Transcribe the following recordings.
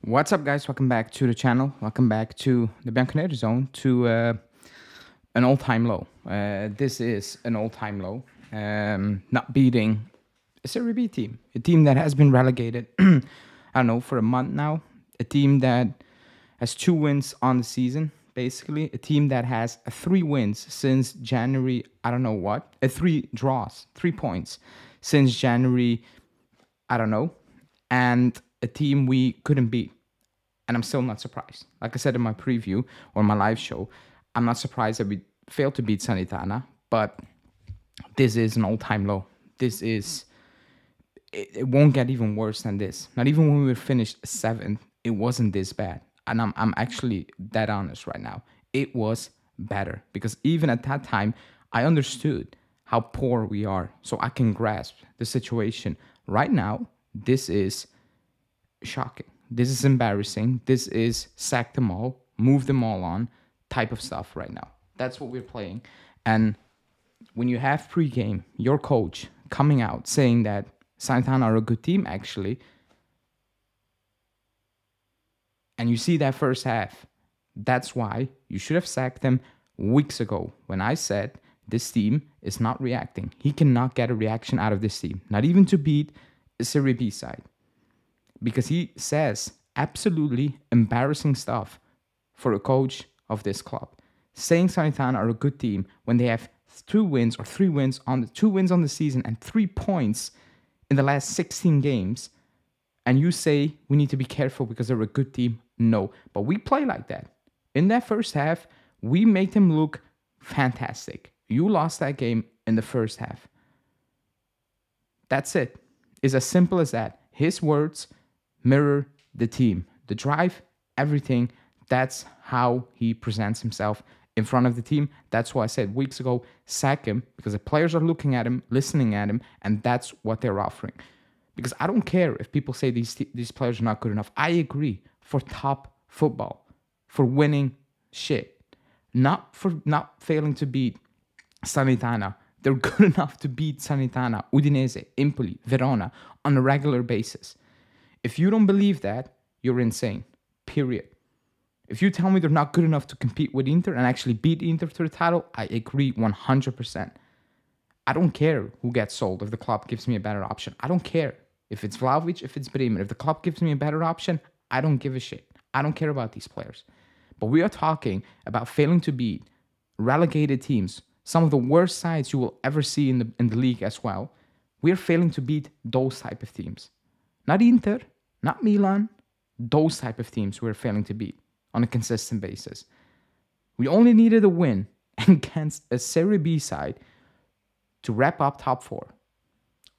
What's up, guys? Welcome back to the channel. Welcome back to the Bianconeri Zone, to an all-time low. This is an all-time low. Not beating a Serie B team, a team that has been relegated, I don't know, for a month now. A team that has 2 wins on the season, basically. A team that has 3 wins since January, I don't know what. 3 draws, 3 points since January, I don't know. And a team we couldn't beat. And I'm still not surprised. Like I said in my preview or my live show, I'm not surprised that we failed to beat Salernitana, but this is an all-time low. It won't get even worse than this. Not even when we were finished 7th, it wasn't this bad. And I'm actually that honest right now. It was better because even at that time, I understood how poor we are. So I can grasp the situation. Right now, this is shocking. This is embarrassing. This is sack them all, move them all on type of stuff right now. That's what we're playing. And when you have pre-game, your coach coming out saying that Salernitana are a good team, actually, and you see that first half, that's why you should have sacked them weeks ago when I said this team is not reacting. He cannot get a reaction out of this team, not even to beat a Serie B side. Because he says absolutely embarrassing stuff for a coach of this club. Saying Salernitana are a good team when they have 2 wins or 3 wins on the 2 wins on the season and 3 points in the last 16 games. And you say we need to be careful because they're a good team. No, but we play like that. In that first half, we make them look fantastic. You lost that game in the first half. That's it. It's as simple as that. His words mirror the team, the drive, everything. That's how he presents himself in front of the team. That's why I said weeks ago, sack him, because the players are looking at him, listening at him, and that's what they're offering. Because I don't care if people say these players are not good enough. I agree, for top football, for winning shit, not for not failing to beat Salernitana. They're good enough to beat Salernitana, Udinese, Empoli, Verona on a regular basis. If you don't believe that, you're insane, period. If you tell me they're not good enough to compete with Inter and actually beat Inter to the title, I agree 100%. I don't care who gets sold if the club gives me a better option. I don't care if it's Vlahovic, if it's Bremer. If the club gives me a better option, I don't give a shit. I don't care about these players. But we are talking about failing to beat relegated teams, some of the worst sides you will ever see in the league as well. We are failing to beat those type of teams. Not Inter, not Milan, those type of teams we're failing to beat on a consistent basis. We only needed a win against a Serie B side to wrap up top 4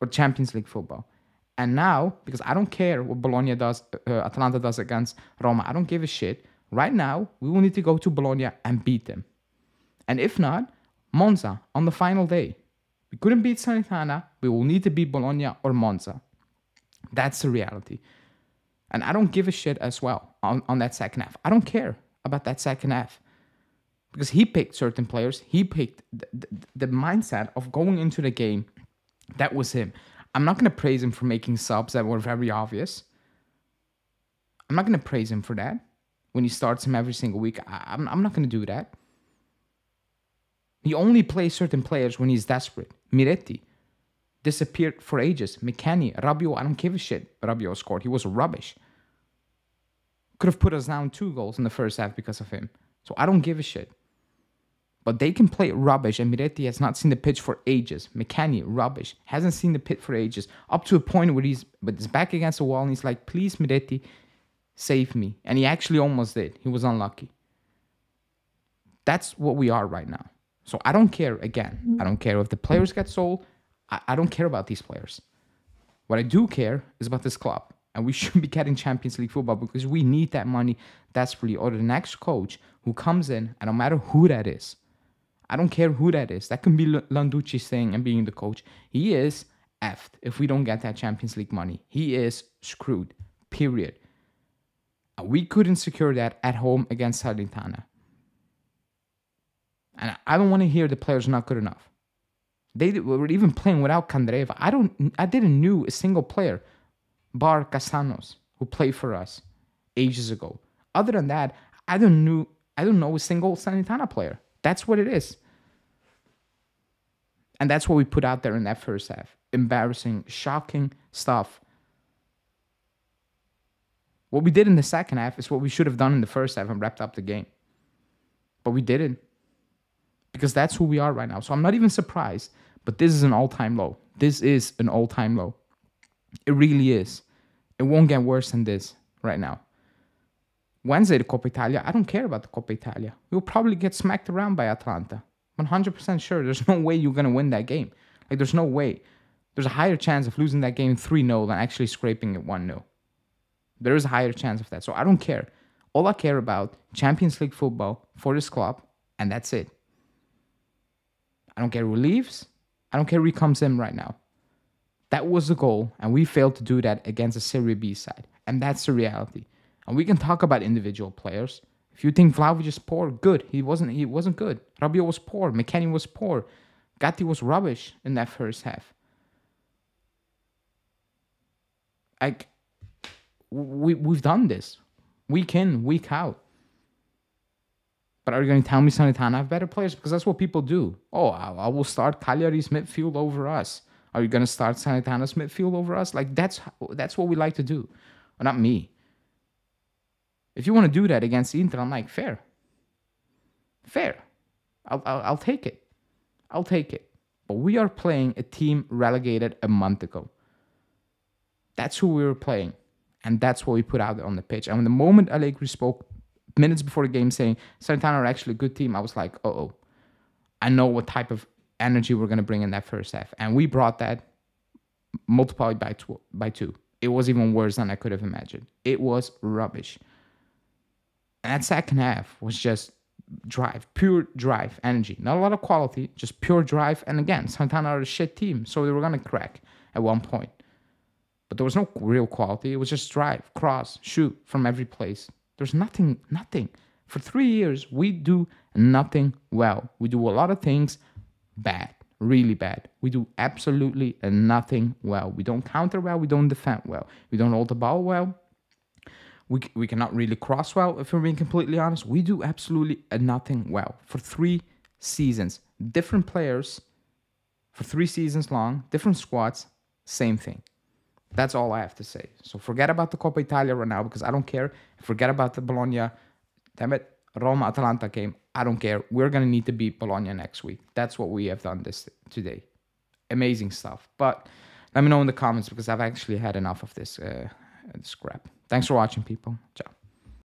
or Champions League football. And now, because I don't care what Bologna does, Atalanta does against Roma, I don't give a shit. Right now, we will need to go to Bologna and beat them. And if not, Monza on the final day. We couldn't beat Salernitana, we will need to beat Bologna or Monza. That's the reality. And I don't give a shit as well on that second half. I don't care about that second half. Because he picked certain players. He picked the mindset of going into the game. That was him. I'm not going to praise him for making subs that were very obvious. I'm not going to praise him for that. When he starts him every single week, I'm not going to do that. He only plays certain players when he's desperate. Miretti disappeared for ages. McKennie, Rabiot, I don't give a shit. Rabiot scored. He was rubbish. Could have put us down 2 goals in the first half because of him. So I don't give a shit. But they can play rubbish, and Miretti has not seen the pitch for ages. McKennie, rubbish. Hasn't seen the pitch for ages. Up to a point where he's with his back against the wall, and he's like, please, Miretti, save me. And he actually almost did. He was unlucky. That's what we are right now. So I don't care, again. I don't care if the players get sold. I don't care about these players. What I do care is about this club. And we should be getting Champions League football because we need that money desperately. Or the next coach who comes in, and no matter who that is, I don't care who that is. That can be Landucci's thing and being the coach. He is effed if we don't get that Champions League money. He is screwed, period. We couldn't secure that at home against Salernitana. And I don't want to hear the players are not good enough. They were even playing without Candreva. I didn't know a single player, bar Castanos, who played for us ages ago. Other than that, I don't know a single Salernitana player. That's what it is. And that's what we put out there in that first half. Embarrassing, shocking stuff. What we did in the second half is what we should have done in the first half and wrapped up the game. But we didn't. Because that's who we are right now. So I'm not even surprised. But this is an all-time low. This is an all-time low. It really is. It won't get worse than this right now. Wednesday, the Coppa Italia. I don't care about the Coppa Italia. We'll probably get smacked around by Atalanta. 100% sure. There's no way you're going to win that game. Like, there's no way. There's a higher chance of losing that game 3-0 than actually scraping it 1-0. There is a higher chance of that. So I don't care. All I care about, Champions League football for this club, and that's it. I don't care who leaves. I don't care who comes in right now. That was the goal, and we failed to do that against a Serie B side. And that's the reality. And we can talk about individual players. If you think Vlahovic is poor, good. He wasn't good. Rabiot was poor. McKennie was poor. Gatti was rubbish in that first half. We've done this week in, week out. But are you going to tell me Salernitana have better players? Because that's what people do. Oh, I will start Cagliari's midfield over us. Are you going to start Salernitana's midfield over us? Like, that's what we like to do. Well, not me. If you want to do that against Inter, I'm like, fair. I'll take it. I'll take it. But we are playing a team relegated a month ago. That's who we were playing. And that's what we put out on the pitch. And when the moment Allegri spoke minutes before the game saying Salernitana are actually a good team, I was like, uh-oh. I know what type of energy we're going to bring in that first half. And we brought that multiplied by two. It was even worse than I could have imagined. It was rubbish. And that second half was just drive, pure drive, energy. Not a lot of quality, just pure drive. And again, Salernitana are a shit team, so they were going to crack at one point. But there was no real quality. It was just drive, cross, shoot from every place. There's nothing. For 3 years, we do nothing well. We do a lot of things bad, really bad. We do absolutely nothing well. We don't counter well. We don't defend well. We don't hold the ball well. We cannot really cross well, if we're being completely honest. We do absolutely nothing well. For 3 seasons, different players, for 3 seasons long, different squads, same thing. That's all I have to say. So forget about the Coppa Italia right now because I don't care. Forget about the Bologna, Roma-Atalanta game. I don't care. We're going to need to beat Bologna next week. That's what we have done today. Amazing stuff. But let me know in the comments because I've actually had enough of this crap. Thanks for watching, people. Ciao.